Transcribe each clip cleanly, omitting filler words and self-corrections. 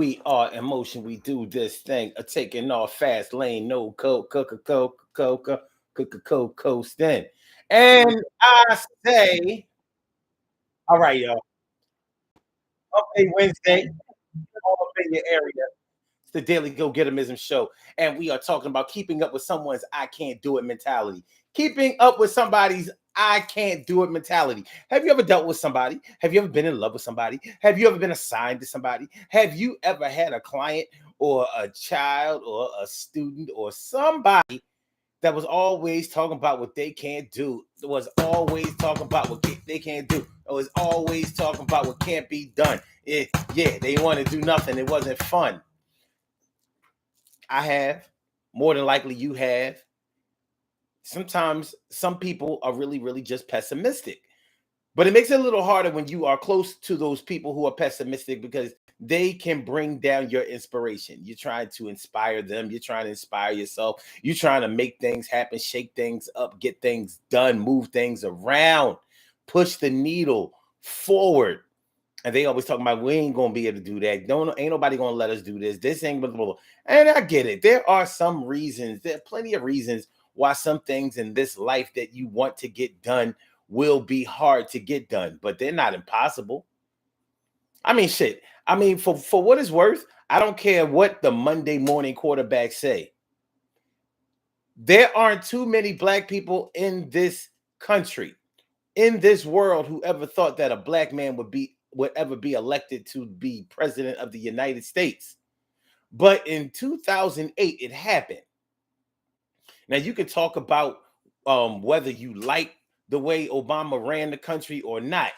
We are in motion. We do this thing. Taking off fast lane. No coasting. And I say, all right, y'all. Okay, Wednesday, all up in your area. It's the Daily Go Getimism Show, and we are talking about keeping up with someone's "I can't do it" mentality. Keeping up with somebody's "I can't do it" mentality. Have you ever dealt with somebody? Have you ever been in love with somebody? Have you ever been assigned to somebody? Have you ever had a client or a child or a student or somebody that was always talking about what they can't do, was always talking about what they can't do, or was always talking about what can't be done? Yeah, they want to do nothing. It wasn't fun. I have. More than likely, you have. Sometimes some people are really, really just pessimistic. But it makes it a little harder when you are close to those people who are pessimistic because they can bring down your inspiration. You're trying to inspire them. You're trying to inspire yourself. You're trying to make things happen, shake things up, get things done, move things around, push the needle forward. And they always talking about we ain't gonna be able to do that. Don't ain't nobody gonna let us do this. This ain't blah, blah, blah. And I get it. There are some reasons. There are plenty of reasons why some things in this life that you want to get done will be hard to get done, but they're not impossible. I mean, shit. I mean, for what it's worth, I don't care what the Monday morning quarterbacks say. There aren't too many black people in this country, in this world, who ever thought that a black man would ever be elected to be president of the United States. But in 2008, it happened. Now you can talk about whether you like the way Obama ran the country or not.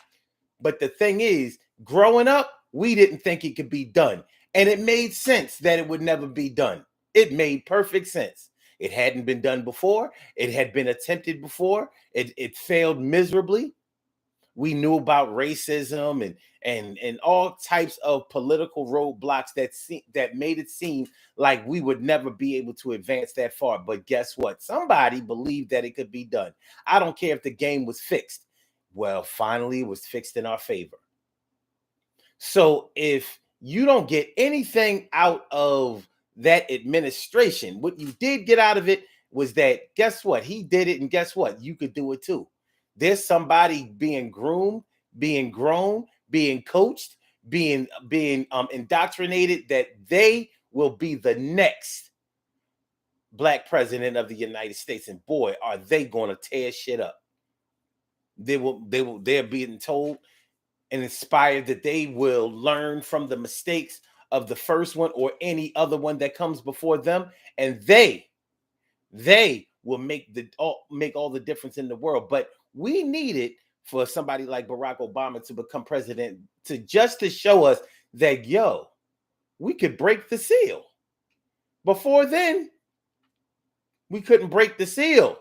But the thing is, growing up, we didn't think it could be done. And it made sense that it would never be done. It made perfect sense. It hadn't been done before. It had been attempted before. It failed miserably. We knew about racism and all types of political roadblocks that made it seem like we would never be able to advance that far. But guess what? Somebody believed that it could be done. I don't care if the game was fixed. Well, finally, it was fixed in our favor. So if you don't get anything out of that administration, what you did get out of it was that guess what? He did it, and guess what? You could do it too. There's somebody being groomed, being grown, being coached, being indoctrinated that they will be the next black president of the United States. And boy, are they going to tear shit up. They're being told and inspired that they will learn from the mistakes of the first one or any other one that comes before them, and they will make all the difference in the world. But we needed for somebody like Barack Obama to become president to show us that we could break the seal. Before then, we couldn't break the seal.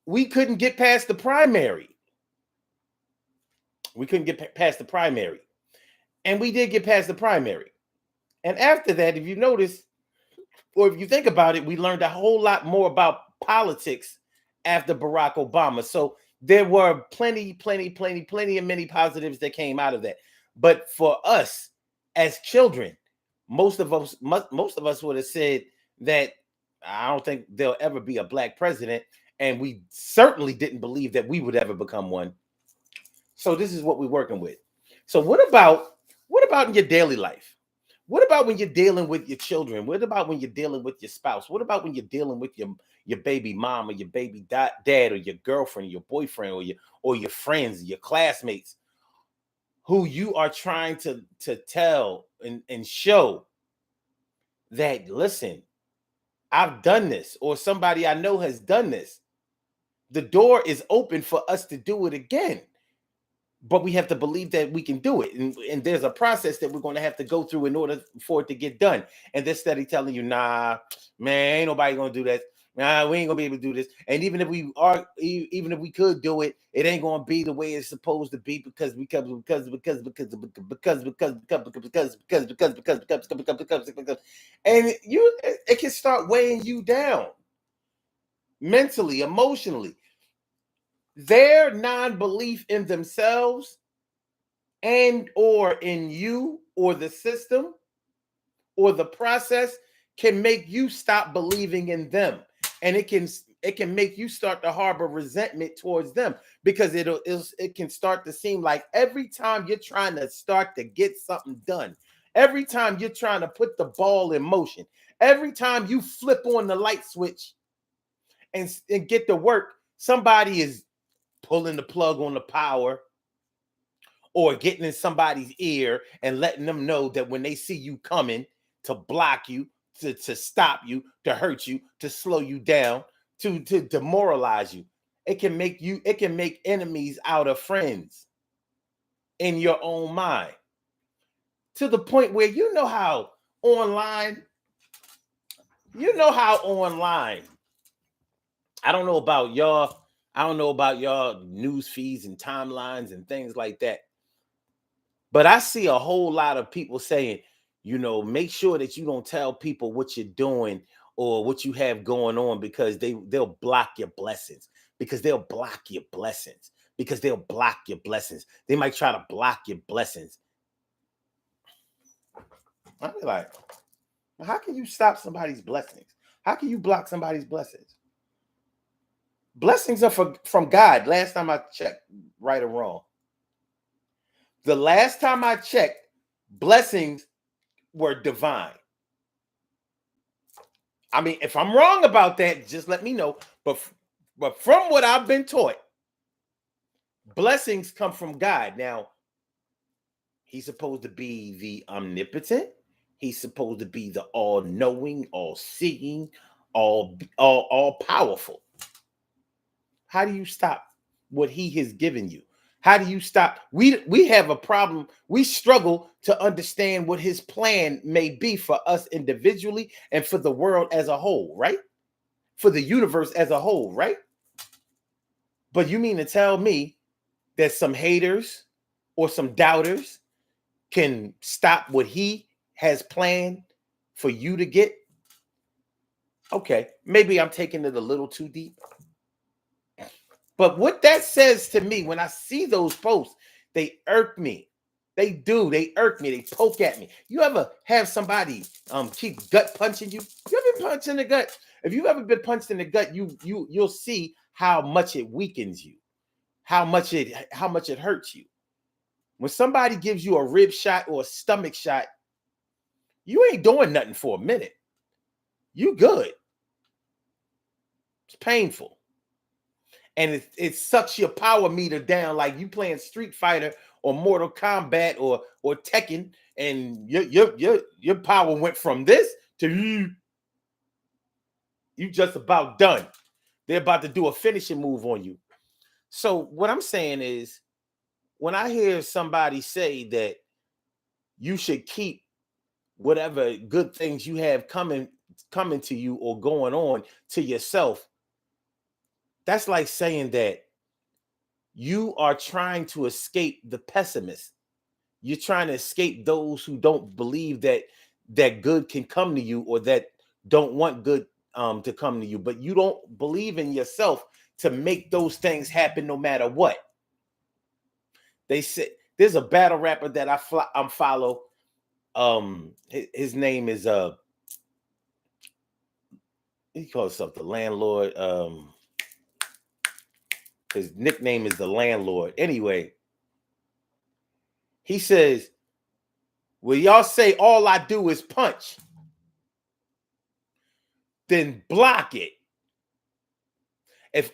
We couldn't get past the primary. We couldn't get past the primary. And we did get past the primary. And after that, if you notice, or if you think about it, we learned a whole lot more about politics after Barack Obama. So there were plenty of many positives that came out of that. But for us as children, most of us would have said that I don't think there'll ever be a black president, and we certainly didn't believe that we would ever become one. So this is what we're working with. So what about in your daily life? What about when you're dealing with your children? What about when you're dealing with your spouse? What about when you're dealing with your baby mom or your baby dad or your girlfriend, or your boyfriend, or your friends, your classmates, who you are trying to tell and show that, listen, I've done this, or somebody I know has done this. The door is open for us to do it again. But we have to believe that we can do it. And there's a process that we're going to have to go through in order for it to get done. And they're steady telling you, nah, man, ain't nobody going to do that. Nah, we ain't going to be able to do this. And even if we could do it, it ain't going to be the way it's supposed to be because and it can start weighing you down mentally, emotionally. Their non-belief in themselves and or in you or the system or the process can make you stop believing in them, and it can make you start to harbor resentment towards them, because it can start to seem like every time you're trying to start to get something done, every time you're trying to put the ball in motion, every time you flip on the light switch and get to work, somebody is pulling the plug on the power or getting in somebody's ear and letting them know that when they see you coming, to block you, to stop you, to hurt you, to slow you down, to demoralize you. It can make enemies out of friends in your own mind, to the point where online, online, I don't know about y'all, I don't know about y'all news feeds and timelines and things like that. But I see a whole lot of people saying, make sure that you don't tell people what you're doing or what you have going on, because they'll block your blessings. Because they'll block your blessings. Because they'll block your blessings. They might try to block your blessings. I'll be like, how can you stop somebody's blessings? How can you block somebody's blessings? Blessings are from God. Last time I checked, right or wrong. The last time I checked, blessings were divine. I mean, if I'm wrong about that, just let me know. But from what I've been taught, blessings come from God. Now, he's supposed to be the omnipotent. He's supposed to be the all-knowing, all-seeing, all powerful. How do you stop what he has given you? How do you stop? We have a problem. We struggle to understand what his plan may be for us individually and for the world as a whole, right? For the universe as a whole, right? But you mean to tell me that some haters or some doubters can stop what he has planned for you to get? Okay, maybe I'm taking it a little too deep. But what that says to me, when I see those posts, they irk me. They do. They irk me. They poke at me. You ever have somebody keep gut punching you? You ever been punched in the gut? If you've ever been punched in the gut, you'll see how much it weakens you, how much it hurts you. When somebody gives you a rib shot or a stomach shot, you ain't doing nothing for a minute. You good. It's painful. And it sucks your power meter down like you playing Street Fighter or Mortal Kombat or Tekken, and your power went from this to you just about done. They're about to do a finishing move on you. So what I'm saying is, when I hear somebody say that you should keep whatever good things you have coming to you or going on to yourself, that's like saying that you are trying to escape the pessimist. You're trying to escape those who don't believe that good can come to you, or that don't want good to come to you, but you don't believe in yourself to make those things happen no matter what. They say there's a battle rapper that I follow. His name is he calls himself the landlord. His nickname is the landlord. Anyway, he says, well, y'all say all I do is punch, then block it. If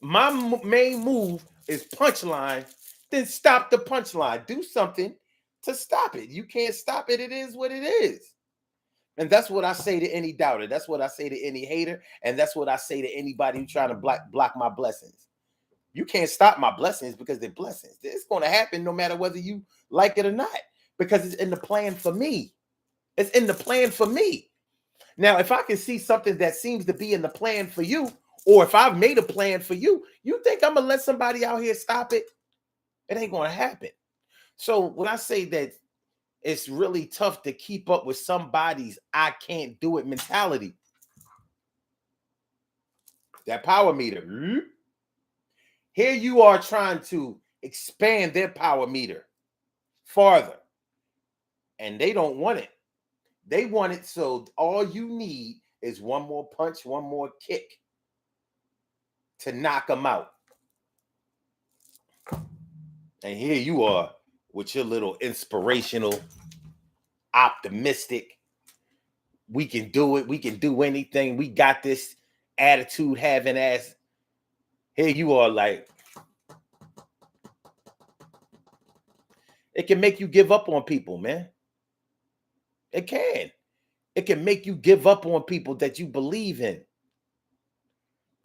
my main move is punchline, then stop the punchline. Do something to stop it. You can't stop it. It is what it is. And that's what I say to any doubter. That's what I say to any hater. And that's what I say to anybody who's trying to block my blessings. You can't stop my blessings, because they're blessings. It's going to happen no matter whether you like it or not, because it's in the plan for me. It's in the plan for me. Now, if I can see something that seems to be in the plan for you, or if I've made a plan for you, you think I'm going to let somebody out here stop it? It ain't going to happen. So when I say that it's really tough to keep up with somebody's I can't do it mentality, that power meter, here you are trying to expand their power meter. farther. And they don't want it. They want it so all you need is one more punch, one more kick to knock them out. And here you are with your little inspirational, optimistic, we can do it, we can do anything, we got this attitude having ass. Here you are like, it can make you give up on people, man. It can. It can make you give up on people that you believe in.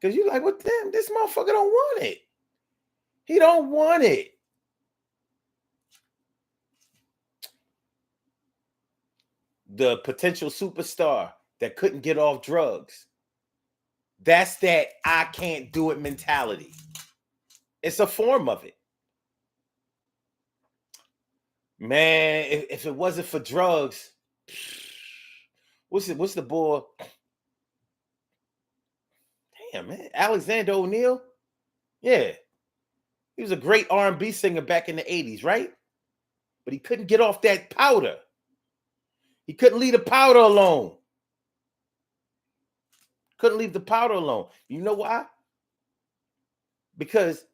Because you're like, well, damn, this motherfucker don't want it. He don't want it. The potential superstar that couldn't get off drugs. That's that I can't do it mentality. It's a form of it. Man, if it wasn't for drugs, what's the boy? Damn, man. Alexander O'Neal? Yeah. He was a great R&B singer back in the 80s, right? But he couldn't get off that powder. He couldn't leave the powder alone. Couldn't leave the powder alone. You know why? Because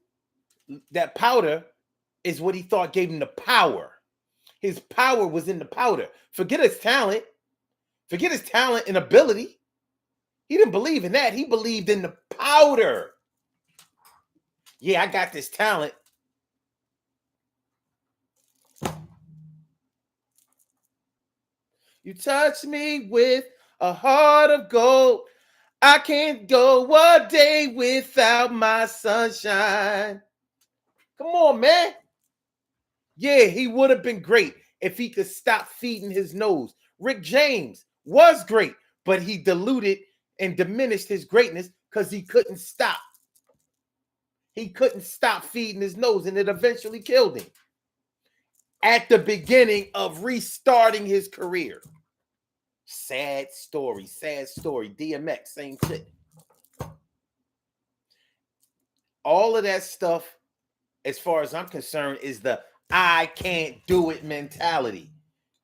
that powder is what he thought gave him the power. His power was in the powder. Forget his talent. Forget his talent and ability. He didn't believe in that. He believed in the powder. Yeah, I got this talent. You touch me with a heart of gold. I can't go a day without my sunshine. Come on, man. Yeah, he would have been great if he could stop feeding his nose. Rick James was great, but he diluted and diminished his greatness because he couldn't stop. He couldn't stop feeding his nose, and it eventually killed him at the beginning of restarting his career. Sad story, sad story. DMX, same shit. All of that stuff, as far as I'm concerned, is the I can't do it mentality.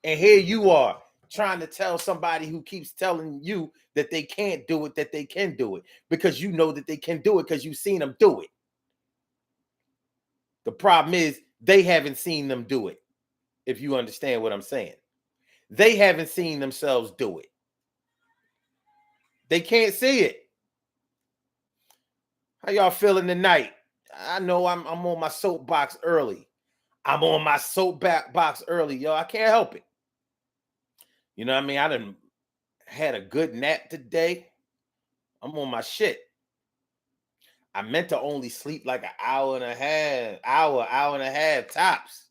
And here you are trying to tell somebody who keeps telling you that they can't do it, that they can do it, because you know that they can do it because you've seen them do it. The problem is they haven't seen them do it, if you understand what I'm saying. They haven't seen themselves do it. They can't see it. How y'all feeling tonight? I know I'm on my soapbox early. I'm on my soapbox early, yo. I can't help it. You know what I mean? I done had a good nap today. I'm on my shit. I meant to only sleep like an hour and a half tops.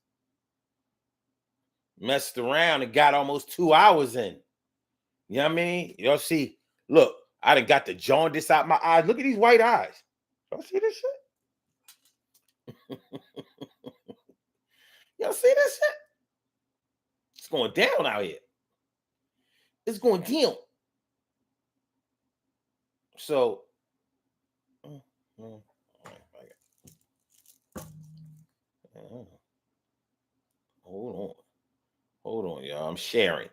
Messed around and got almost 2 hours in. You know what I mean? Y'all see, look, I done got the jaundice out my eyes. Look at these white eyes. Y'all see this shit? Y'all see this shit? It's going down out here. It's going down. So, hold on, y'all. I'm sharing.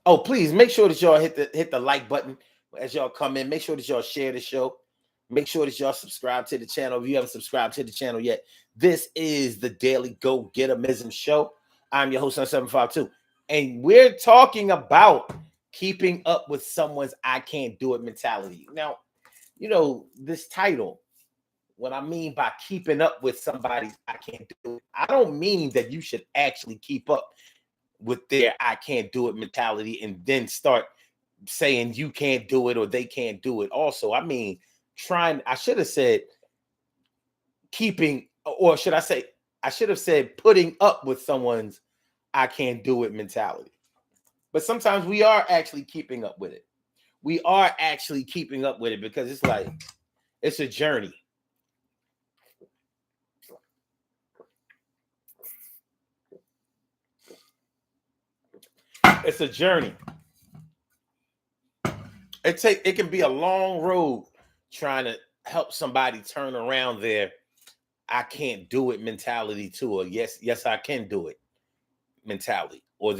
Oh, please make sure that y'all hit the like button as y'all come in. Make sure that y'all share the show. Make sure that y'all subscribe to the channel if you haven't subscribed to the channel yet. This is the Daily Go Getimism Show. I'm your host on 752, and we're talking about keeping up with someone's I can't do it mentality. Now, you know this title. What I mean by keeping up with somebody's I can't do it, I don't mean that you should actually keep up with their I can't do it mentality and then start saying you can't do it or they can't do it. Also, I mean, I should have said keeping, or should I say, I should have said putting up with someone's I can't do it mentality. But sometimes we are actually keeping up with it. We are actually keeping up with it because it's like, it's a journey. It's a journey. It can be a long road trying to help somebody turn around their I can't do it mentality to a yes, I can do it. mentality, or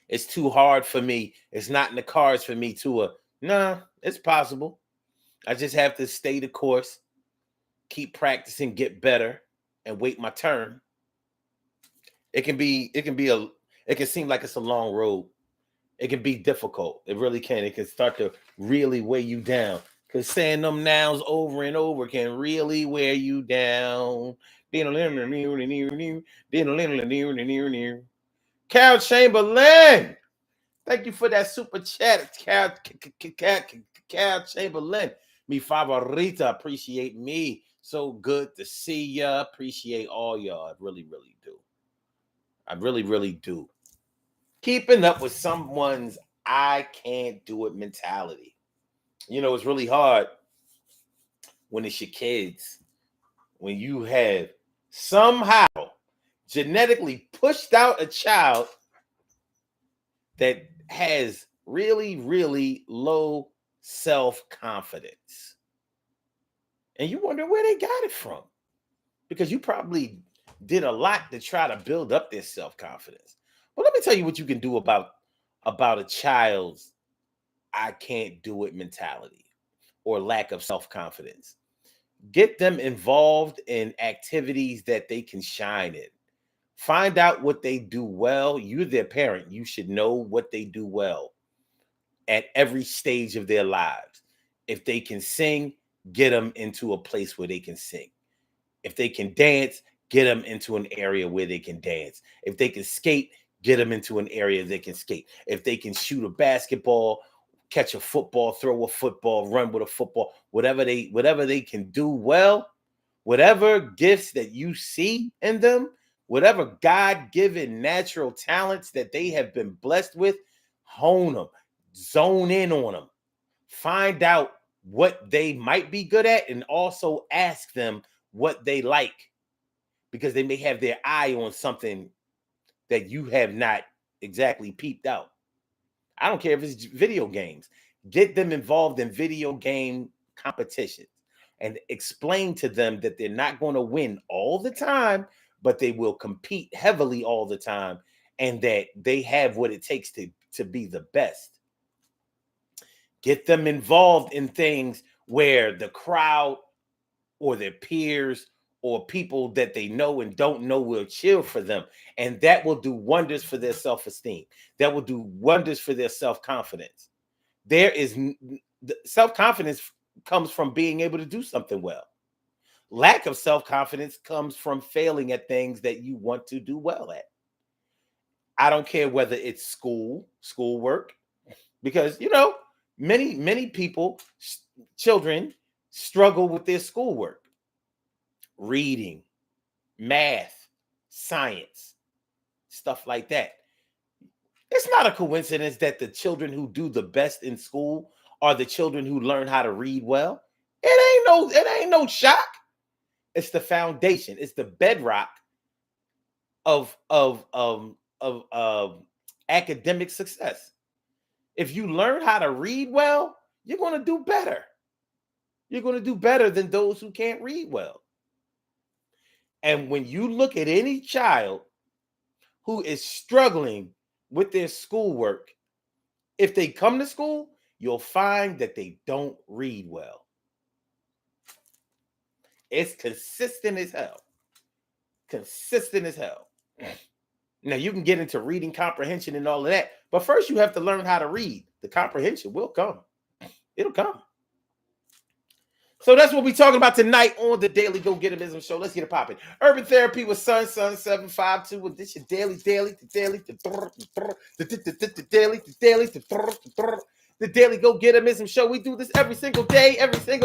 it's too hard for me. It's not in the cards for me to nah, it's possible. I just have to stay the course, keep practicing, get better, and wait my turn. It can seem like it's a long road. It can be difficult. It really can. It can start to really weigh you down. Because saying them nouns over and over can really wear you down. Carol Chamberlain. Thank you for that super chat, Carol Chamberlain. Mi favorita. Appreciate me. So good to see ya. Appreciate all y'all. I really, really do. I really, really do. Keeping up with someone's I can't do it mentality. You know, it's really hard when it's your kids, when you have somehow genetically pushed out a child that has really, really low self-confidence. And you wonder where they got it from. Because you probably did a lot to try to build up their self-confidence. But let me tell you what you can do about a child's I can't do it mentality or lack of self-confidence. Get them involved in activities that they can shine in. Find out what they do well. You're their parent. You should know what they do well at every stage of their lives. If they can sing, get them into a place where they can sing. If they can dance, get them into an area where they can dance. If they can skate, get them into an area they can skate. If they can shoot a basketball, catch a football, throw a football, run with a football, whatever they can do well, whatever gifts that you see in them, whatever God-given natural talents that they have been blessed with, hone them, zone in on them, find out what they might be good at, and also ask them what they like, because they may have their eye on something that you have not exactly peeped out. I don't care if it's video games. Get them involved in video game competitions and explain to them that they're not going to win all the time, but they will compete heavily all the time, and that they have what it takes to be the best. Get them involved in things where the crowd or their peers or people that they know and don't know will cheer for them. And that will do wonders for their self-esteem. That will do wonders for their self-confidence. Self-confidence comes from being able to do something well. Lack of self-confidence comes from failing at things that you want to do well at. I don't care whether it's schoolwork, because, many people, children, struggle with their schoolwork. Reading, math, science, stuff like that. It's not a coincidence that the children who do the best in school are the children who learn how to read well. It ain't no shock. It's the foundation. It's the bedrock of academic success. If you learn how to read well, you're going to do better. You're going to do better than those who can't read well. And when you look at any child who is struggling with their schoolwork, if they come to school, you'll find that they don't read well. It's consistent as hell. Consistent as hell. Now, you can get into reading comprehension and all of that, but first you have to learn how to read. The comprehension will come. It'll come. So that's what we're talking about tonight on the Daily Go Getimism Show. Let's get it popping. Urban Therapy with Sun 752. With this your daily, the Daily Go Getimism Show. We do this every single day, every day.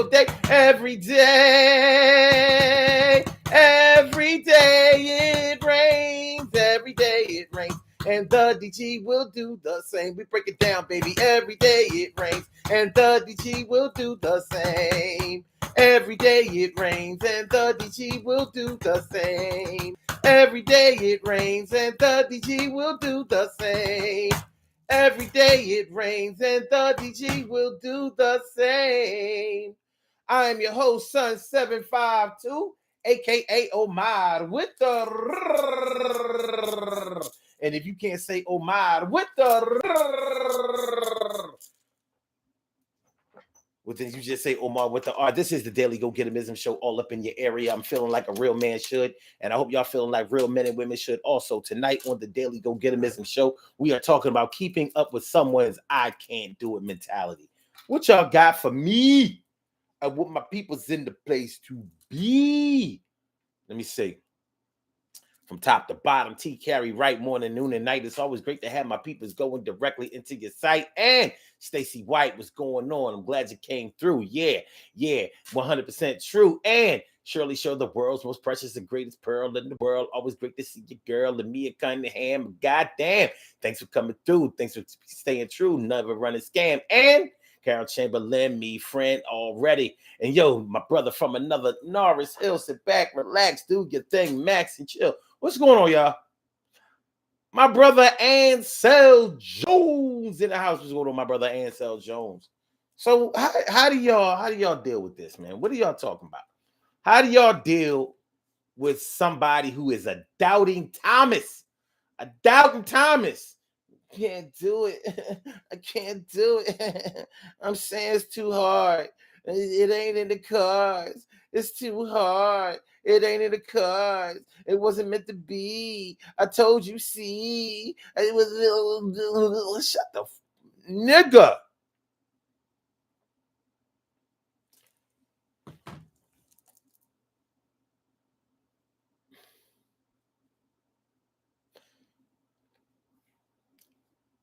Every day it rains, every day it rains. And the DG will do the same. We break it down, baby. Every day it rains, and the DG will do the same. Every day it rains, and the DG will do the same. Every day it rains, and the DG will do the same. Every day it rains, and the DG will do the same. I am your host, Sun 752, aka Omar, with the And if you can't say Omar, what the? Well, then you just say Omar with the R. This is the Daily Go Getimism Show, all up in your area. I'm feeling like a real man should, and I hope y'all feeling like real men and women should also. Tonight on the Daily Go Getimism Show, we are talking about keeping up with someone's I can't do it mentality. What y'all got for me? And what my people's in the place to be? Let me see. From top to bottom, T carry right morning, noon, and night. It's always great to have my peoples going directly into your site. And Stacy White, what's going on? I'm glad you came through. Yeah, 100% true. And Shirley Show, the world's most precious and greatest pearl in the world. Always great to see you, girl. Lamia Cunningham. Goddamn. Thanks for coming through. Thanks for staying true. Never running scam. And Carol Chamberlain, me friend already. And yo, my brother from another Norris Hill. Sit back, relax, do your thing, Max, and chill. What's going on, y'all? My brother Ansel Jones in the house. What's going on, my brother Ansel Jones? So how do y'all deal with this, man? What are y'all talking about? How do y'all deal with somebody who is a doubting Thomas? A doubting Thomas. Can't do it. I can't do it. I'm saying it's too hard. It ain't in the cards. It's too hard. It ain't in the cards. It wasn't meant to be. I told you, see. It was shut the nigga.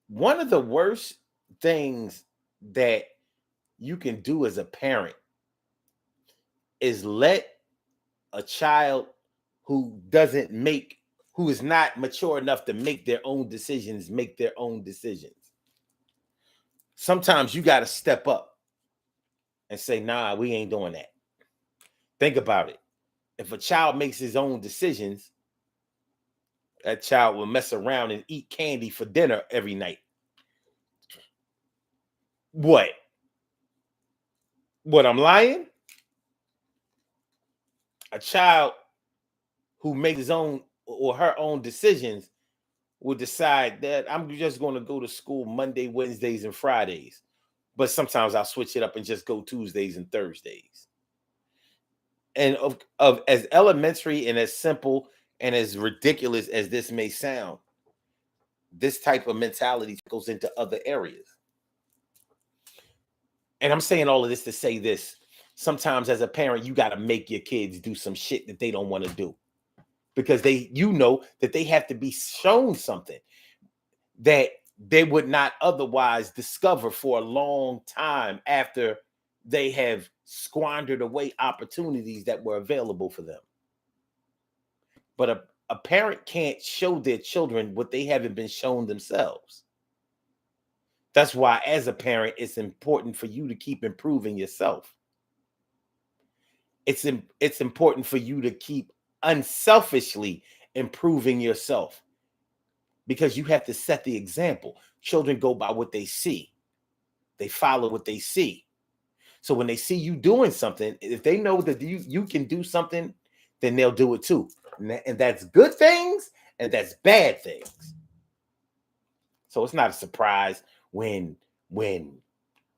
One of the worst things that you can do as a parent is let a child who is not mature enough to make their own decisions. Sometimes you got to step up and say, nah, we ain't doing that. Think about it. If a child makes his own decisions, that child will mess around and eat candy for dinner every night. What? I'm lying? A child who makes his own or her own decisions will decide that I'm just going to go to school Monday, Wednesdays, and Fridays. But sometimes I'll switch it up and just go Tuesdays and Thursdays. And of as elementary and as simple and as ridiculous as this may sound, this type of mentality goes into other areas. And I'm saying all of this to say this. Sometimes as a parent, you got to make your kids do some shit that they don't want to do. Because that they have to be shown something that they would not otherwise discover for a long time after they have squandered away opportunities that were available for them. But a parent can't show their children what they haven't been shown themselves. That's why, as a parent, it's important for you to keep improving yourself. It's important for you to keep unselfishly improving yourself, because you have to set the example. Children go by what they see. They follow what they see. So when they see you doing something, if they know that you can do something, then they'll do it too. And that's good things and that's bad things. So it's not a surprise when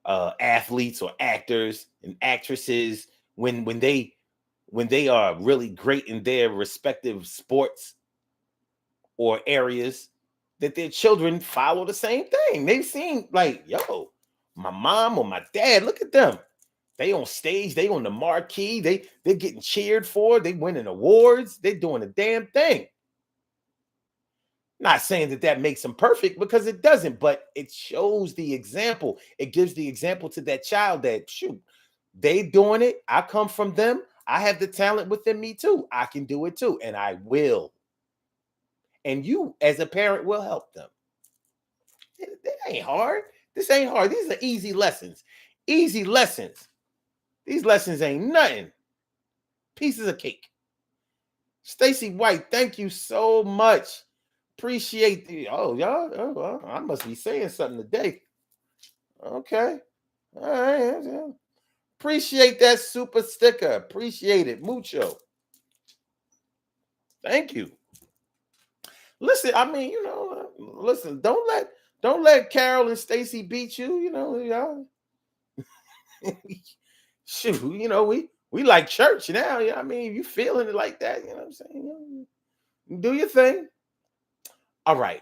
athletes or actors and actresses, when they are really great in their respective sports or areas, that their children follow the same thing. They've seen, like, yo, my mom or my dad, look at them. They on stage, they on the marquee, they're getting cheered for, they winning awards, they're doing a damn thing. Not saying that makes them perfect, because it doesn't, but it shows the example. It gives the example to that child that, shoot, they doing it. I come from them. I have the talent within me too. I can do it too, and I will. And you, as a parent, will help them. It ain't hard. This ain't hard. These are easy lessons. Easy lessons. These lessons ain't nothing. Pieces of cake. Stacy White, thank you so much. Appreciate the. Oh, y'all. Oh, well, I must be saying something today. Okay. All right. Appreciate that super sticker. Appreciate it. Mucho. Thank you. Listen, I mean, Listen, don't let Carol and Stacy beat you. Y'all. Shoot, we like church now. I mean, you feeling it like that, you know what I'm saying? Do your thing. All right.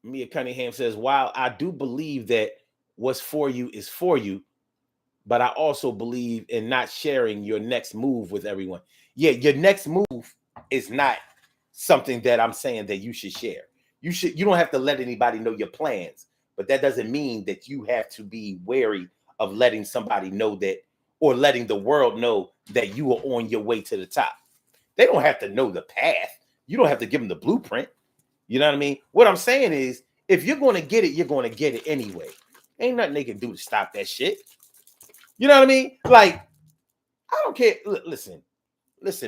Mia Cunningham says, while I do believe that what's for you is for you, but I also believe in not sharing your next move with everyone. Yeah, your next move is not something that I'm saying that you should share. You don't have to let anybody know your plans, but that doesn't mean that you have to be wary of letting somebody know that, or letting the world know that you are on your way to the top. They don't have to know the path. You don't have to give them the blueprint. You know what I mean? What I'm saying is, if you're going to get it, you're going to get it anyway. Ain't nothing they can do to stop that shit. You know what I mean? Like, I don't care. Listen,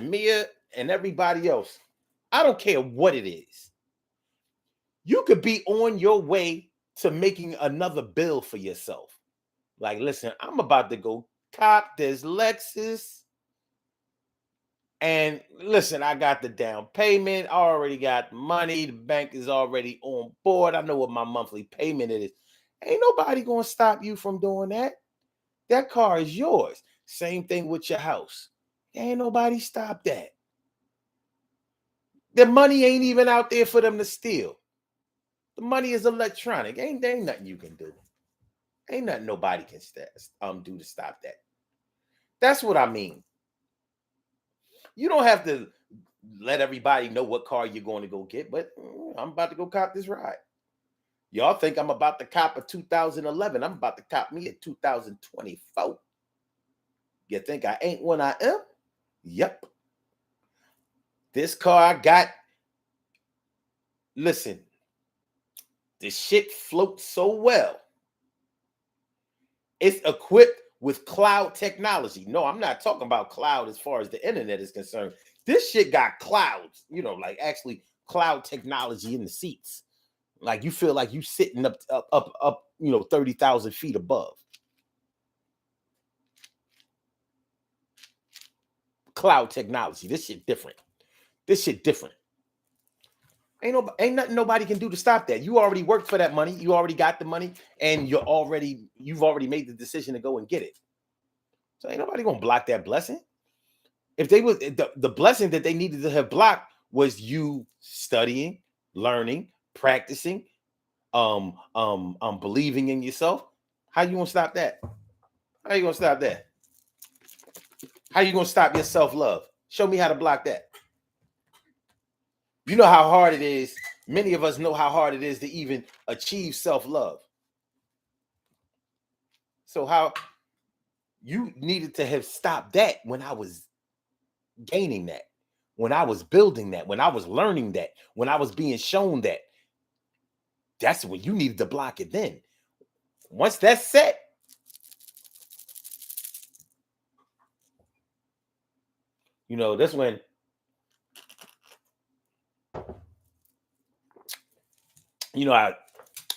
Mia and everybody else. I don't care what it is. You could be on your way to making another bill for yourself. Like, listen, I'm about to go cop this Lexus. And listen, I got the down payment. I already got money. The bank is already on board. I know what my monthly payment is. Ain't nobody going to stop you from doing that. That car is yours. Same thing with your house. Ain't nobody stop that. The money ain't even out there for them to steal. The money is electronic. Ain't nothing you can do. Ain't nothing nobody can do to stop that. That's what I mean. You don't have to let everybody know what car you're going to go get, but I'm about to go cop this ride. Y'all think I'm about to cop a 2011. I'm about to cop me a 2024. You think I ain't when I am? Yep. This car I got, listen, this shit floats so well. It's equipped with cloud technology. No, I'm not talking about cloud as far as the internet is concerned. This shit got clouds, like actually cloud technology in the seats. Like you feel like you sitting up, 30,000 feet above. Cloud technology. This shit different. Ain't nothing nobody can do to stop that. You already worked for that money. You already got the money, and you've already made the decision to go and get it. So ain't nobody gonna block that blessing. If they was the blessing that they needed to have blocked was you studying, learning, practicing, believing in yourself. How you gonna stop that? How you gonna stop that? How you gonna stop your self-love? Show me how to block that. You know how hard it is. Many of us know how hard it is to even achieve self-love. So how you needed to have stopped that when I was gaining that, when I was building that, when I was learning that, when I was being shown that. That's when you needed to block it then. Once that's set, that's when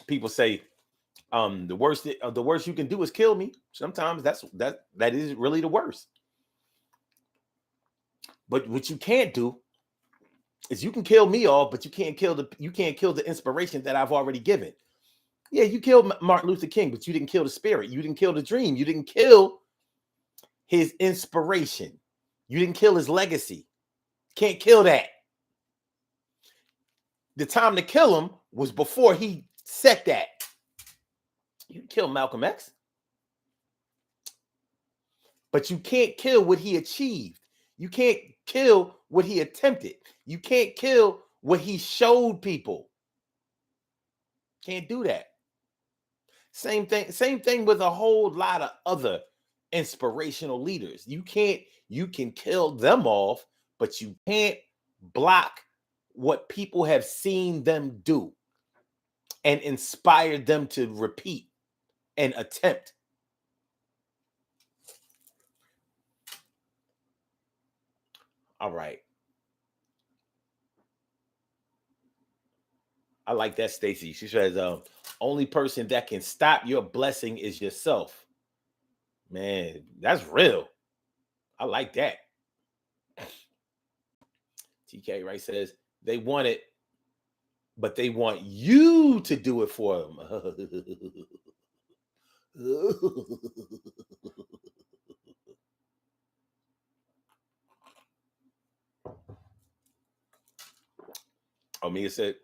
people say the worst you can do is kill me. Sometimes that is really the worst. But what you can't do is you can kill me off, but you can't kill the inspiration that I've already given. Yeah, you killed Martin Luther King, but you didn't kill the spirit. You didn't kill the dream. You didn't kill his inspiration. You didn't kill his legacy. Can't kill that. The time to kill him was before he said that. You kill Malcolm X, but you can't kill what he achieved. You can't kill what he attempted. You can't kill what he showed people. Can't do that. Same thing with a whole lot of other inspirational leaders. You can kill them off, but you can't block what people have seen them do and inspire them to repeat and attempt. All right. I like that, Stacy. She says, only person that can stop your blessing is yourself. Man, that's real. I like that. TK Right says they wanted but they want you to do it for them. Oh, Mia said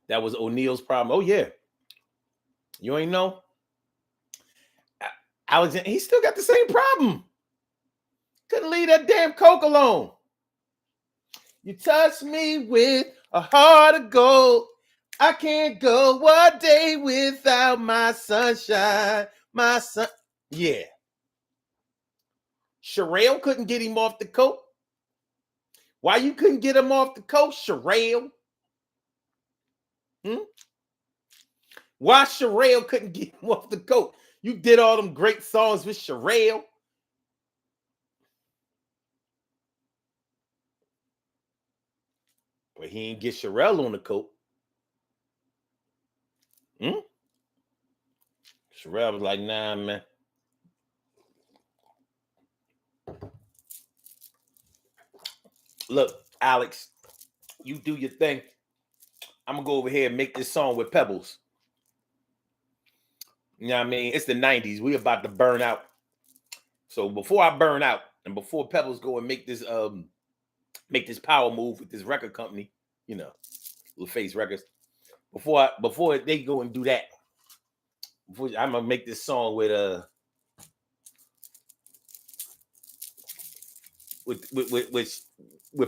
that was O'Neill's problem. Oh yeah, you ain't know. Alexander, he still got the same problem. Couldn't leave that damn coke alone. You touch me with a heart of gold. I can't go one day without my sunshine. My sun. Yeah. Sherelle couldn't get him off the coke. Why you couldn't get him off the coke, Sherelle? Why Sherelle couldn't get him off the coke? You did all them great songs with Sherelle. But he ain't get Sherelle on the coke. Sherelle was like, nah, man. Look, Alex, you do your thing. I'm going to go over here and make this song with Pebbles. You know what I mean? It's the 90s. We about to burn out. So before I burn out and before Pebbles go and make this power move with this record company, you know, LaFace Records, before they go and do that, I'm gonna make this song with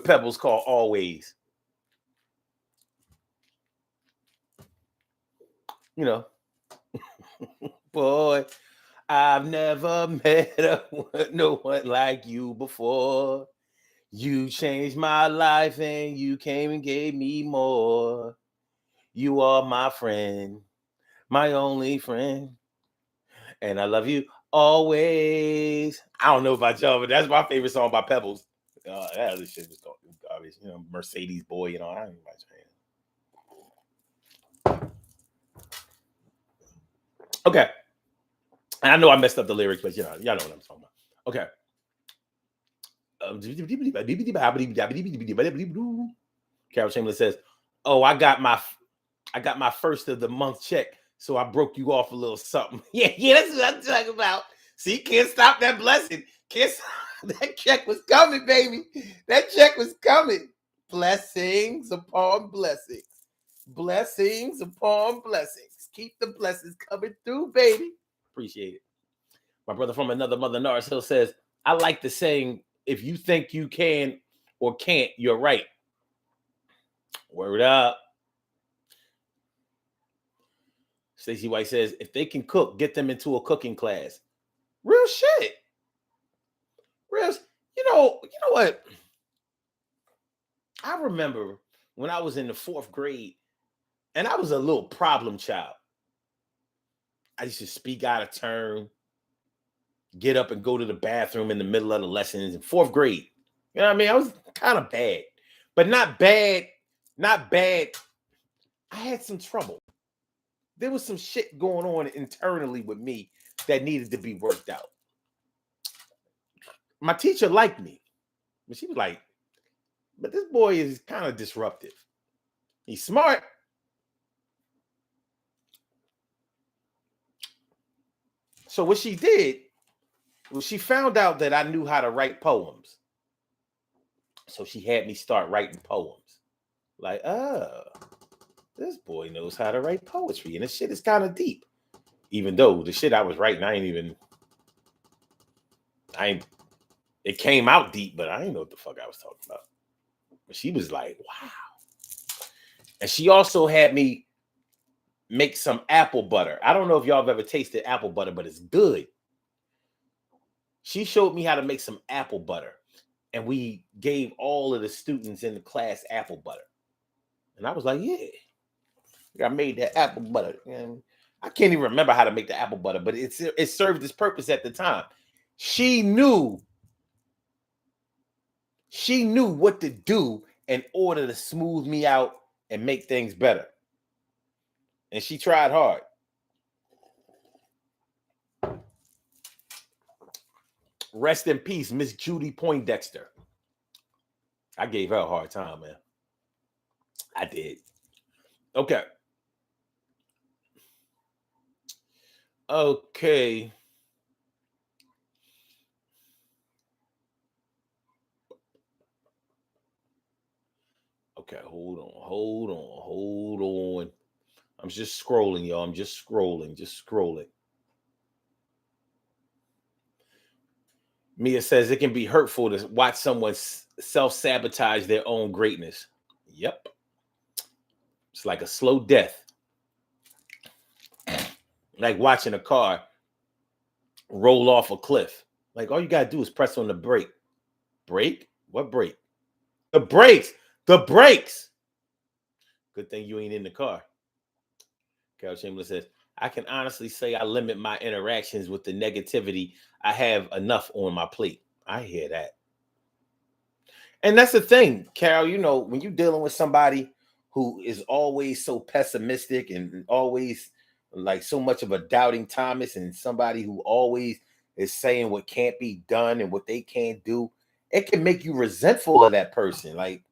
Pebbles called Always. You know, boy, I've never met no one like you before. You changed my life and you came and gave me more. You are my friend, my only friend. And I love you always. I don't know about y'all, but that's my favorite song by Pebbles. That other shit was garbage. You know, Mercedes Boy, you know, I don't even like saying. Okay. And I know I messed up the lyrics, but you know, y'all know what I'm talking about. Okay. Carol Chamberlain says, "Oh, I got my first of the month check, so I broke you off a little something." Yeah, that's what I'm talking about. See, can't stop that blessing. Can't stop. That check was coming, baby. That check was coming. Blessings upon blessings. Blessings upon blessings. Keep the blessings coming through, baby. Appreciate it. My brother from another mother, Norris Hill, says, I like the saying, if you think you can or can't, you're right. Word up. Stacey White says, if they can cook, get them into a cooking class. Real shit. Real. You know what? I remember when I was in the 4th grade, and I was a little problem child. I used to speak out of turn, get up and go to the bathroom in the middle of the lessons in 4th grade. You know what I mean? I was kind of bad, but not bad. I had some trouble. There was some shit going on internally with me that needed to be worked out. My teacher liked me, but she was like, but this boy is kind of disruptive. He's smart. So what she did was she found out that I knew how to write poems. So she had me start writing poems. Like, oh, this boy knows how to write poetry. And this shit is kind of deep. Even though the shit I was writing, it came out deep, but I didn't know what the fuck I was talking about. But she was like, wow. And she also had me make some apple butter. I don't know if y'all have ever tasted apple butter, but it's good. She showed me how to make some apple butter. And we gave all of the students in the class apple butter. And I was like, yeah, I made that apple butter. And I can't even remember how to make the apple butter, but it served its purpose at the time. She knew what to do in order to smooth me out and make things better. And she tried hard. Rest in peace, Miss Judy Poindexter. I gave her a hard time, man. I did. Okay. Okay. Okay. Hold on. I'm just scrolling, y'all. I'm just scrolling. Mia says it can be hurtful to watch someone self sabotage their own greatness. Yep. It's like a slow death, like watching a car roll off a cliff. Like all you got to do is press on the brake. Brake? What brake? The brakes. The brakes. Good thing you ain't in the car. Carol Chamberlain says, I can honestly say I limit my interactions with the negativity. I have enough on my plate. I hear that. And that's the thing, Carol, when you're dealing with somebody who is always so pessimistic and always like so much of a doubting Thomas, and somebody who always is saying what can't be done and what they can't do, it can make you resentful of that person. Like,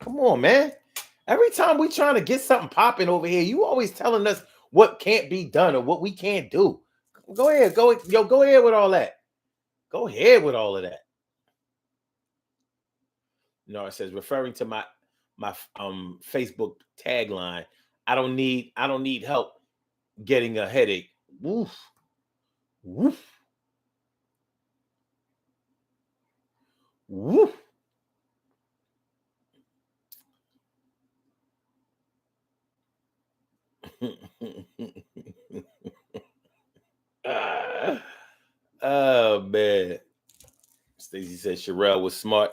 come on, man. Every time we trying to get something popping over here, you always telling us what can't be done or what we can't do. Go ahead, go ahead with all that. Go ahead with all of that. No, it says referring to my Facebook tagline. I don't need help getting a headache. Woof, woof, woof. Ah, oh man. Stacey said Sherelle was smart.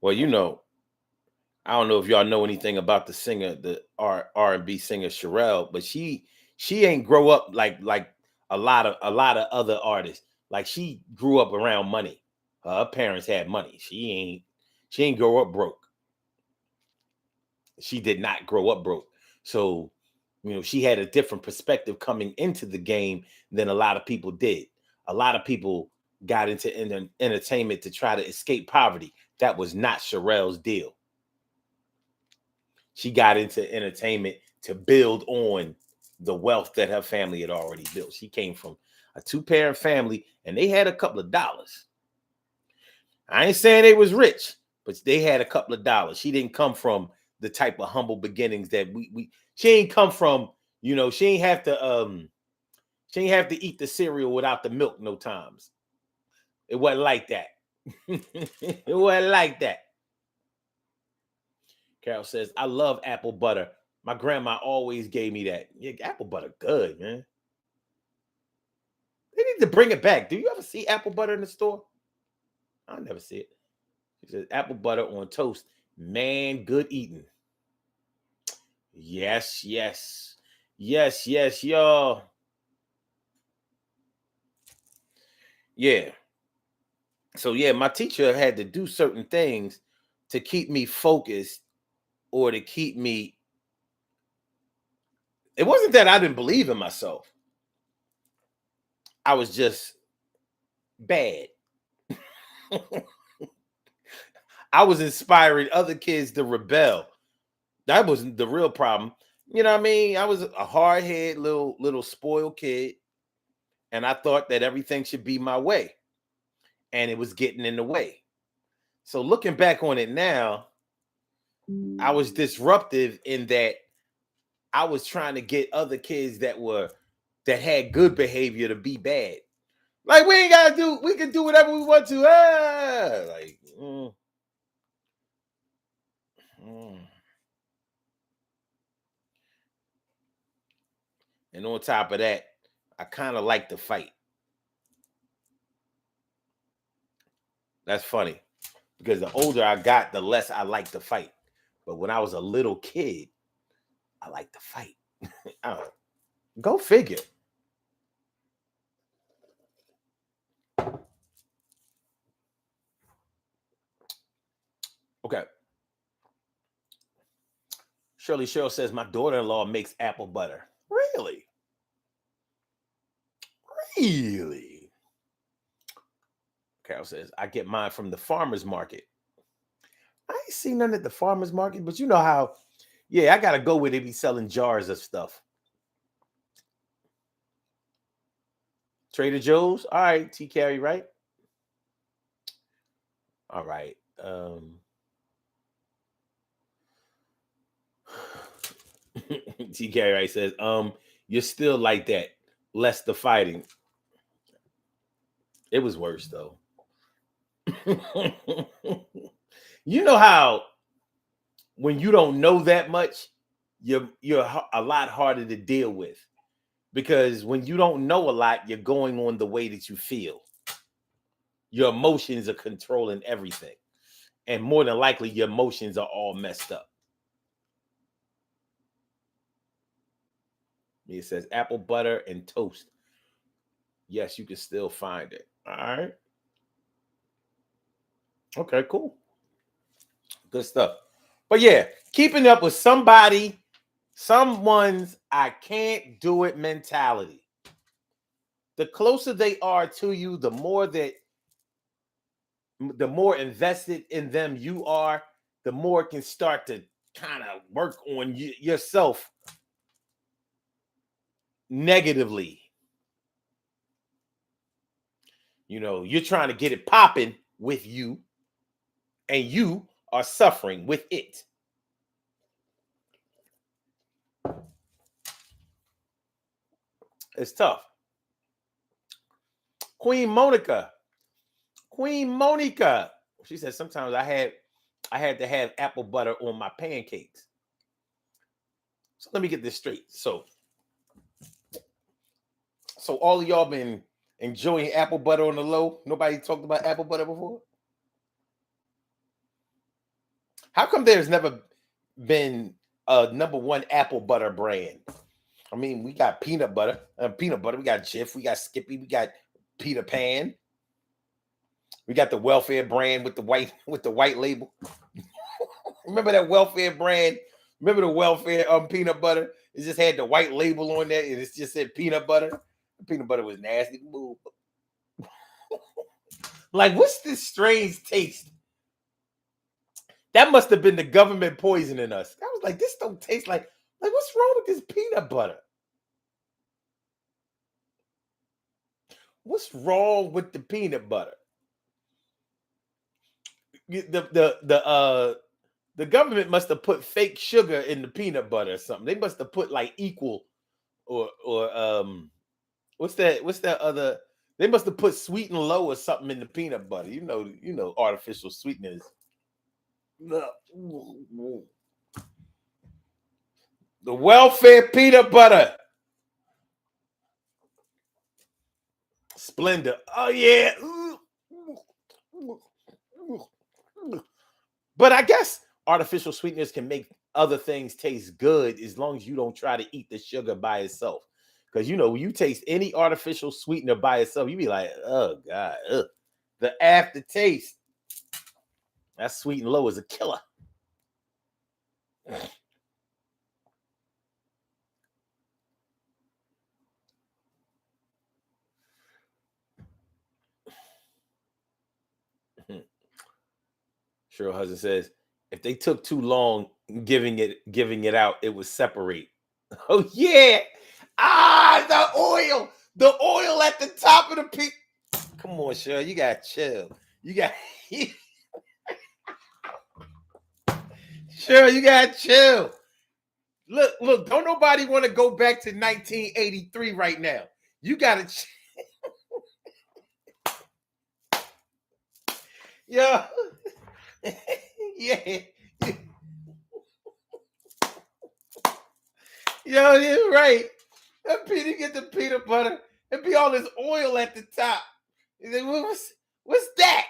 Well, I don't know if y'all know anything about the singer, the R&B singer Sherelle, but she ain't grow up like a lot of other artists. Like she grew up around money. Her parents had money. She ain't grow up broke. She did not grow up broke. So, she had a different perspective coming into the game than a lot of people did. A lot of people got into entertainment to try to escape poverty. That was not Sherelle's deal. She got into entertainment to build on the wealth that her family had already built. She came from a two-parent family and they had a couple of dollars. I ain't saying they was rich, but they had a couple of dollars. She didn't come from the type of humble beginnings that we she ain't come from, she ain't have to eat the cereal without the milk no times. It wasn't like that. It wasn't like that. Carol says, I love apple butter. My grandma always gave me that. Yeah, apple butter, good, man. They need to bring it back. Do you ever see apple butter in the store? I never see it. She says, apple butter on toast. Man, good eating. Yes, yes. Yes, yes, y'all. Yeah. So, yeah, my teacher had to do certain things to keep me focused or to keep me. It wasn't that I didn't believe in myself, I was just bad. I was inspiring other kids to rebel. That wasn't the real problem. You know what I mean? I was a hard head little spoiled kid, and I thought that everything should be my way, and it was getting in the way. So looking back on it now, I was disruptive in that I was trying to get other kids that had good behavior to be bad. Like we ain't gotta do, we can do whatever we want to. Like, mm. And on top of that, I kind of like to fight. That's funny because the older I got, the less I like to fight. But when I was a little kid, I like to fight. Oh, go figure. Okay. Shirley Cheryl says my daughter-in-law makes apple butter. Really? Really? Carol says I get mine from the farmer's market. I ain't seen none at the farmer's market, but you know how, yeah, I gotta go where they be selling jars of stuff. Trader Joe's. All right, T Carry, right? All right. T Carry right says, you're still like that. Less the fighting. It was worse though. You know how when you don't know that much, you're a lot harder to deal with because when you don't know a lot, you're going on the way that you feel. Your emotions are controlling everything, and more than likely, your emotions are all messed up. It says apple butter and toast. Yes, you can still find it. All right. Okay, cool. Good stuff. But yeah, keeping up with someone's I can't do it mentality. The closer they are to you, the more invested in them you are, the more it can start to kind of work on yourself negatively. You know, you're trying to get it popping with you, and you are suffering with it. It's tough. Queen Monica. Queen Monica. She said sometimes I had to have apple butter on my pancakes. So let me get this straight. So all of y'all been enjoying apple butter on the low. Nobody talked about apple butter before. How come there's never been a number one apple butter brand? I mean, we got peanut butter. We got Jif. We got Skippy. We got Peter Pan. We got the welfare brand with the white label. Remember that welfare brand? Remember the welfare peanut butter? It just had the white label on there, and it just said peanut butter. The peanut butter was nasty. Like, what's this strange taste? That must have been the government poisoning us. I was like, this don't taste like what's wrong with this peanut butter? What's wrong with the peanut butter? The government must have put fake sugar in the peanut butter or something. They must have put like equal or what's that other, they must have put sweet and low or something in the peanut butter. You know artificial sweeteners. The welfare peanut butter. Splendor. Oh yeah. But I guess artificial sweeteners can make other things taste good as long as you don't try to eat the sugar by itself. Because when you taste any artificial sweetener by itself, you be like, oh God, ugh. The aftertaste. That sweet and low is a killer. Cheryl Hudson says, if they took too long giving it out, it would separate. Oh yeah. The oil at the top of the peak. Come on, Cheryl, you gotta chill. You got Cheryl, you gotta chill. Look, don't nobody want to go back to 1983 right now. You gotta yo. Yeah. Yo, you're right. That Peter get the peanut butter and be all this oil at the top. What's that?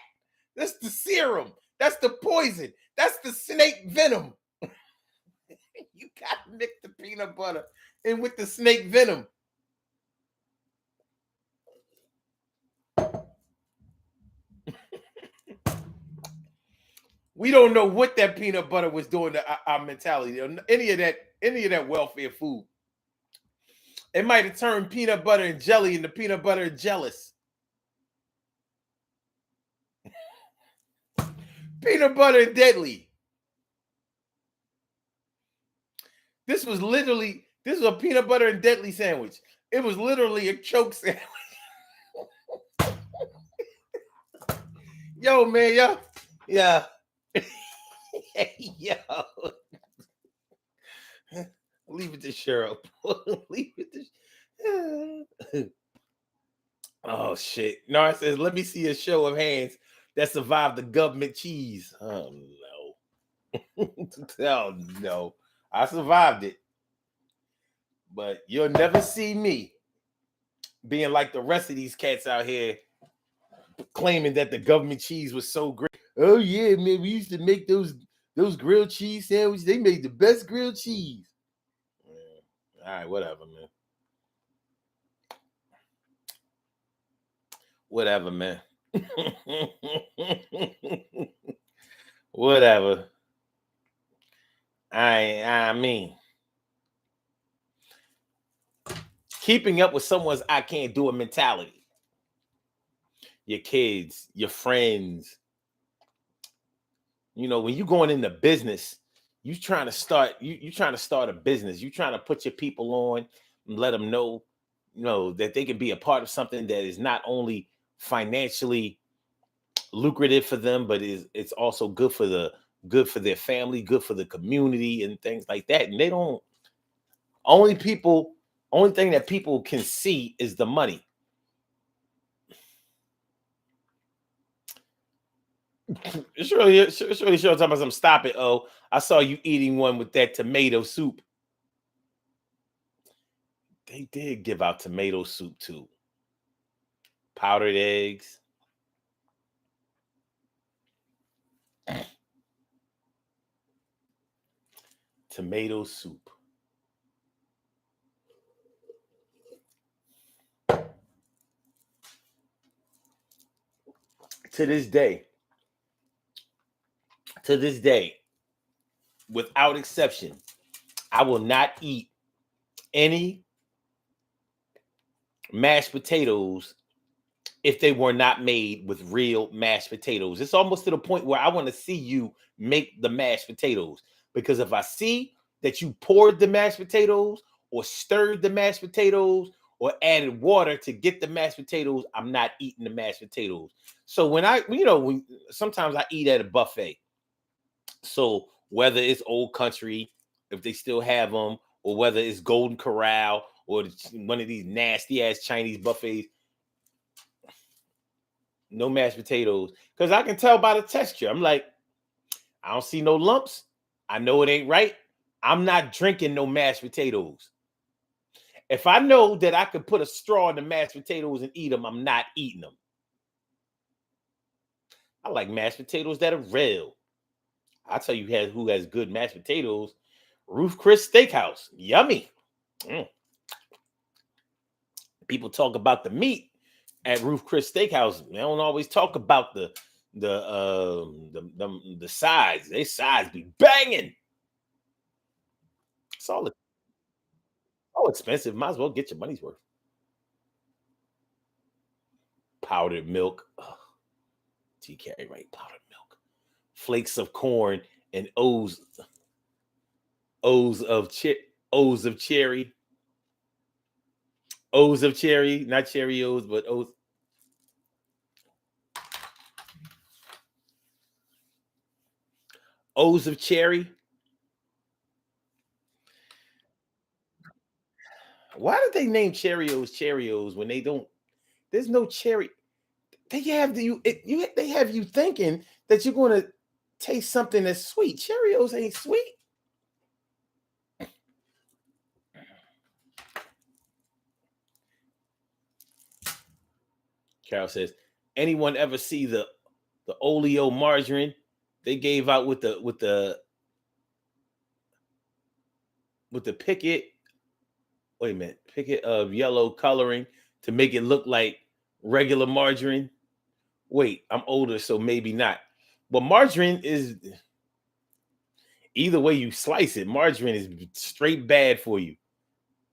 That's the serum. That's the poison. That's the snake venom. You gotta mix the peanut butter in with the snake venom. We don't know what that peanut butter was doing to our mentality. Any of that welfare food. It might have turned peanut butter and jelly into peanut butter and jealous. Peanut butter and deadly. this was a peanut butter and deadly sandwich. It was literally a choke sandwich. Yo, man, yo, yeah, yo. Leave it to Cheryl. Leave it to. Oh shit! No, I says, let me see a show of hands that survived the government cheese. Oh no! Oh no! I survived it, but you'll never see me being like the rest of these cats out here claiming that the government cheese was so great. Oh yeah, man, we used to make those grilled cheese sandwiches. They made the best grilled cheese. Yeah. All right, whatever, man. Whatever, man. Whatever. I mean, keeping up with someone's I can't do it mentality. Your kids, your friends. You know, when you going into business, you trying to start a business. You trying to put your people on and let them know, that they can be a part of something that is not only financially lucrative for them, but it's also good for their family, good for the community and things like that. And they don't only people only thing that people can see is the money. Surely talking about some stop it. Oh, I saw you eating one with that tomato soup. They did give out tomato soup too. Powdered eggs. Tomato soup. To this day, to this day, without exception, I will not eat any mashed potatoes if they were not made with real mashed potatoes. It's almost to the point where I want to see you make the mashed potatoes. Because if I see that you poured the mashed potatoes or stirred the mashed potatoes or added water to get the mashed potatoes, I'm not eating the mashed potatoes. So when sometimes I eat at a buffet. So whether it's Old Country, if they still have them, or whether it's Golden Corral or one of these nasty ass Chinese buffets, no mashed potatoes. Because I can tell by the texture. I'm like, I don't see no lumps. I know it ain't right. I'm not drinking no mashed potatoes. If I know that I could put a straw in the mashed potatoes and eat them, I'm not eating them. I like mashed potatoes that are real. I'll tell you who has good mashed potatoes. Ruth Chris Steakhouse. Yummy. Mm. People talk about the meat at Ruth Chris Steakhouse. They don't always talk about the sides. They sides be banging. It's all expensive. Might as well get your money's worth. Powdered milk. Ugh, TK, right? Powdered milk. Flakes of corn and O's of O's of cherry. O's of cherry, not Cheerios, but O's. O's of cherry. Why did they name Cheerios when they don't? There's no cherry. They have they have you thinking that you're going to taste something that's sweet. Cheerios ain't sweet. Carol says, anyone ever see the Oleo margarine they gave out with the picket? Wait a minute, picket of yellow coloring to make it look like regular margarine. Wait, I'm older, so maybe not. But margarine is either way you slice it. Margarine is straight bad for you.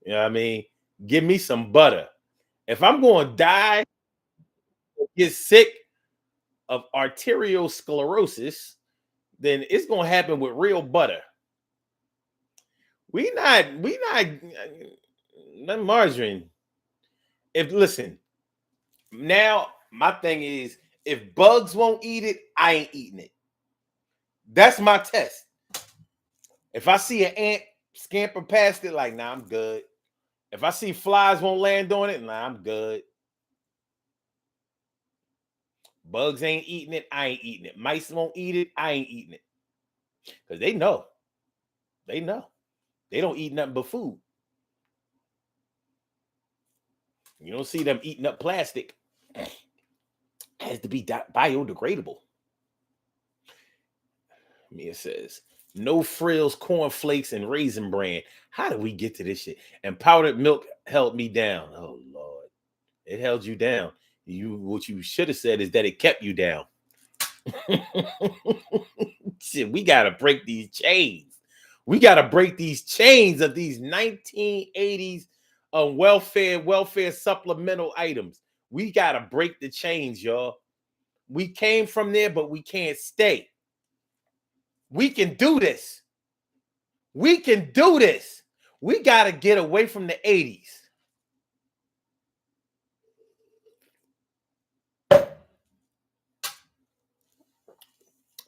You know what I mean? Give me some butter. If I'm going to die, get sick of arterial sclerosis, then it's going to happen with real butter. not margarine. If listen, now my thing is if bugs won't eat it, I ain't eating it. That's my test. If I see an ant scamper past it, like, nah, I'm good. If I see flies won't land on it, nah, I'm good. Bugs ain't eating it, I ain't eating it. Mice won't eat it, I ain't eating it. Because they know. They know. They don't eat nothing but food. You don't see them eating up plastic. It has to be biodegradable. Mia says, no frills, cornflakes, and raisin bran. How did we get to this shit? And powdered milk held me down. Oh Lord. It held you down. What you should have said is that it kept you down. Shit, we gotta break these chains. We gotta break these chains of these 1980s welfare supplemental items. We gotta break the chains, y'all. We came from there, but we can't stay. We can do this. We can do this. We gotta get away from the 80s.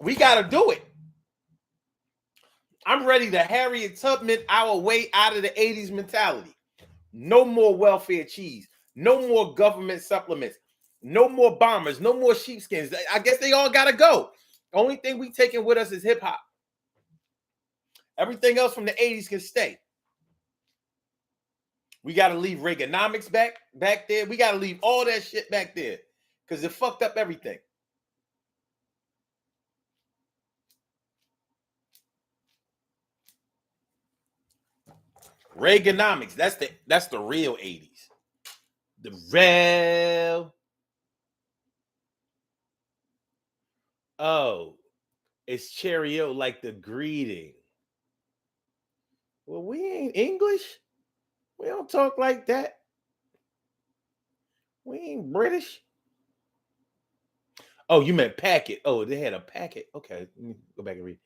We gotta do it. I'm ready to Harriet Tubman our way out of the 80s mentality. No more welfare cheese. No more government supplements. No more bombers. No more sheepskins. I guess they all gotta go. Only thing we taking with us is hip hop. Everything else from the 80s can stay. We gotta leave Reaganomics back there. We gotta leave all that shit back there because it fucked up everything. Reaganomics. That's the real 80s. The real. Oh, it's cheerio like the greeting. Well, we ain't English. We don't talk like that. We ain't British. Oh, you meant packet. Oh, they had a packet. Okay, let me go back and read.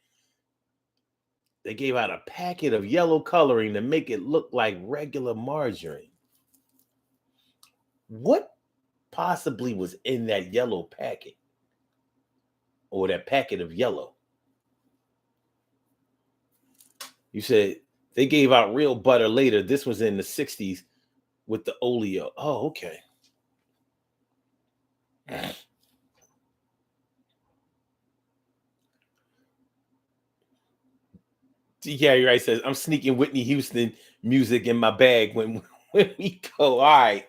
They gave out a packet of yellow coloring to make it look like regular margarine. What possibly was in that yellow packet? Or that packet of yellow? You said they gave out real butter later. This was in the 60s with the oleo. Oh, okay. TK Right says, I'm sneaking Whitney Houston music in my bag when we go. All right.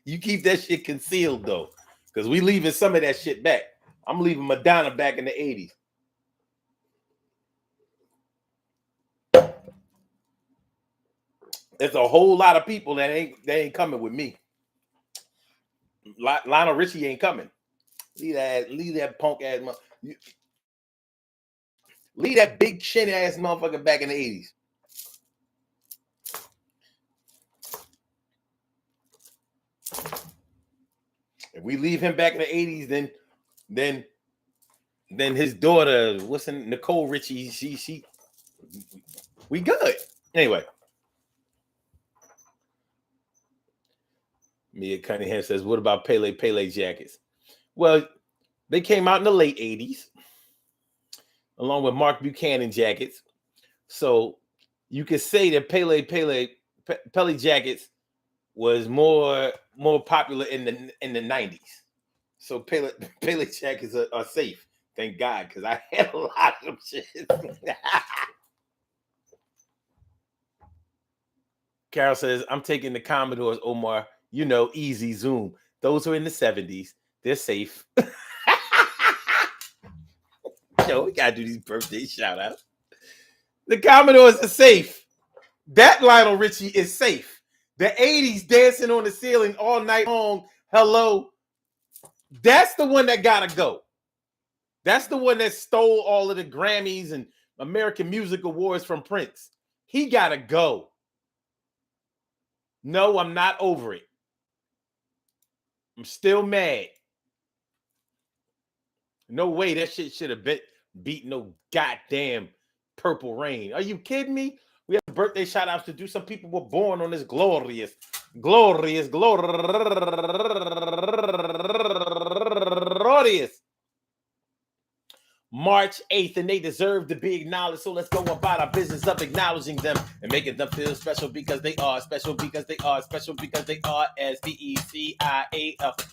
You keep that shit concealed though. Because we leaving some of that shit back. I'm leaving Madonna back in the 80s. There's a whole lot of people that ain't coming with me. Lionel Richie ain't coming. Leave that punk ass leave that big chin ass motherfucker back in the 80s. If we leave him back in the 80s, then his daughter, what's in Nicole Richie, she we good. Anyway. Mia Cunningham says, what about Pele jackets? Well, they came out in the late 80s, along with Mark Buchanan jackets. So you could say that Pele jackets was more popular in the 90s. So Pele jackets are safe. Thank God, because I had a lot of them shit. Carol says, I'm taking the Commodores, Omar. You know, easy zoom. Those are in the 70s. They're safe. Yo, we gotta do these birthday shout outs. The Commodores are safe. That Lionel Richie is safe. The 80s dancing on the ceiling all night long. Hello. That's the one that gotta go. That's the one that stole all of the Grammys and American Music Awards from Prince. He gotta go. No, I'm not over it. I'm still mad. No way that shit should have beat no goddamn Purple Rain. Are you kidding me? We have birthday shout outs to do. Some people were born on this glorious March 8th, and they deserve to be acknowledged. So let's go about our business of acknowledging them and making them feel special because they are special because they are special because they are SPECIAL.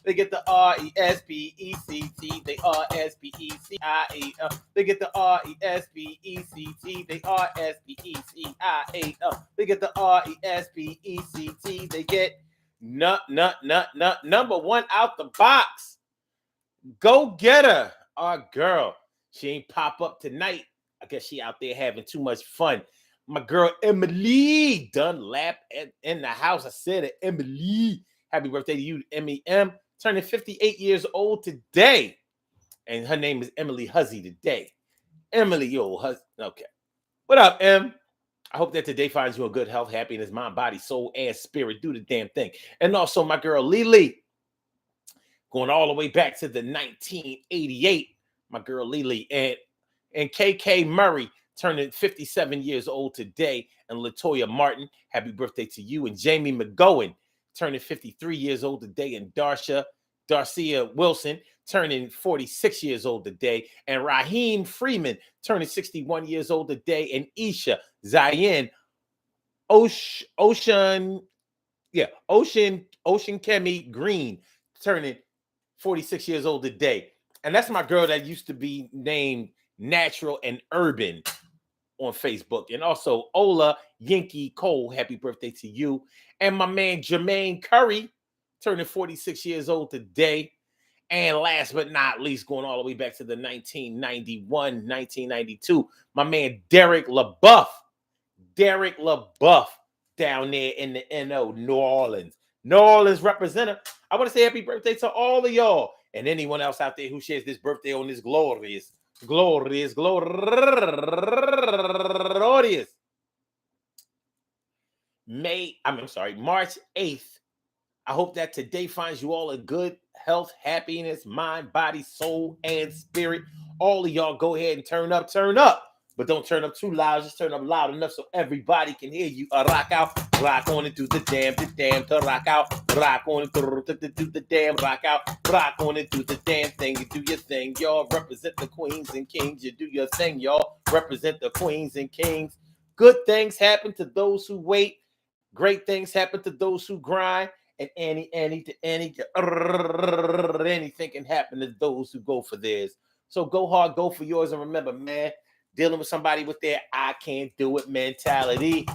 They get the RESPECT. They are SPECIAL. They get the RESPECT. They are SPECIAL. They get the RESPECT. They get number one out the box. Go get her, our girl. She ain't pop up tonight. I guess she out there having too much fun. My girl Emily Dunlap in the house. I said it, Emily. Happy birthday to you, MEM. Turning 58 years old today. And her name is Emily Huzzy today. Emily, yo, Huzzy. Okay. What up, Em? I hope that today finds you in good health, happiness, mind, body, soul, and spirit. Do the damn thing. And also my girl Lily. Going all the way back to the 1988. My girl Lily and KK Murray turning 57 years old today, and Latoya Martin, happy birthday to you, and Jamie McGowan turning 53 years old today, and Darcia Wilson turning 46 years old today, and Raheem Freeman turning 61 years old today, and Isha Zayn Ocean Kemi Green turning 46 years old today. And that's my girl that used to be named Natural and Urban on Facebook. And also Ola Yankee Cole, happy birthday to you. And my man Jermaine Curry turning 46 years old today. And last but not least, going all the way back to the 1991, 1992, my man Derek LaBeouf down there in the NO, New Orleans representative. I want to say happy birthday to all of y'all and anyone else out there who shares this birthday on this glorious March 8th. I hope that today finds you all in good health, happiness, mind, body, soul, and spirit. All of y'all go ahead and turn up. But don't turn up too loud. Just turn up loud enough so everybody can hear you. Rock out, rock on and do the damn, to rock out, rock on and do the damn, rock out, rock on and do the damn thing. You do your thing, y'all. Represent the queens and kings. You do your thing, y'all. Represent the queens and kings. Good things happen to those who wait. Great things happen to those who grind. And anything can happen to those who go for theirs. So go hard, go for yours, and remember, man, dealing with somebody with their I can't do it mentality,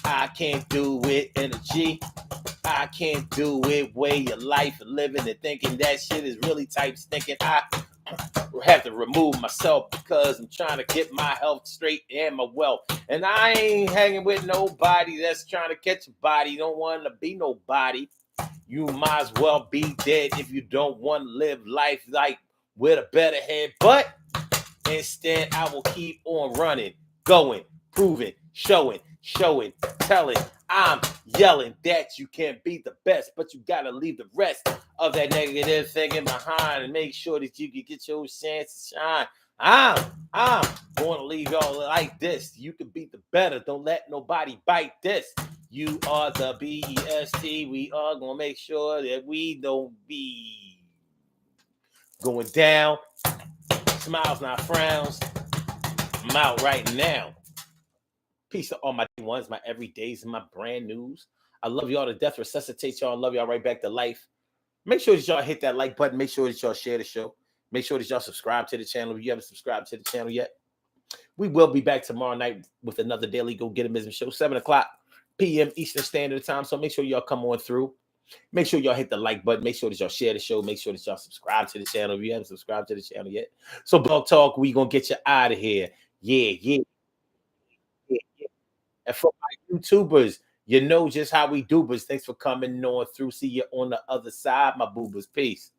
I can't do it energy, I can't do it way of life and living and thinking that shit is really type stinking. I have to remove myself because I'm trying to get my health straight and my wealth. And I ain't hanging with nobody that's trying to catch a body. Don't want to be nobody. You might as well be dead if you don't want to live life like with a better head. But instead, I will keep on running, going, proving, showing, telling. I'm yelling that you can be the best, but you got to leave the rest of that negative thinking behind and make sure that you can get your chance to shine. I'm going to leave y'all like this. You can be the better. Don't let nobody bite this. You are the BEST. We are going to make sure that we don't be going down. Smiles, not frowns. I'm out right now. Peace to all my ones, my everydays, and my brand news. I love y'all to death. Resuscitate y'all. Love y'all right back to life. Make sure that y'all hit that like button. Make sure that y'all share the show. Make sure that y'all subscribe to the channel if you haven't subscribed to the channel yet. We will be back tomorrow night with another Daily Go Get 'Em Business show, 7 o'clock p.m. Eastern Standard Time. So make sure y'all come on through. Make sure y'all hit the like button. Make sure that y'all share the show. Make sure that y'all subscribe to the channel if you haven't subscribed to the channel yet. So Blog Talk, we going to get you out of here. Yeah. And for my YouTubers, you know just how we do, but thanks for coming on through. See you on the other side, my boobers. Peace.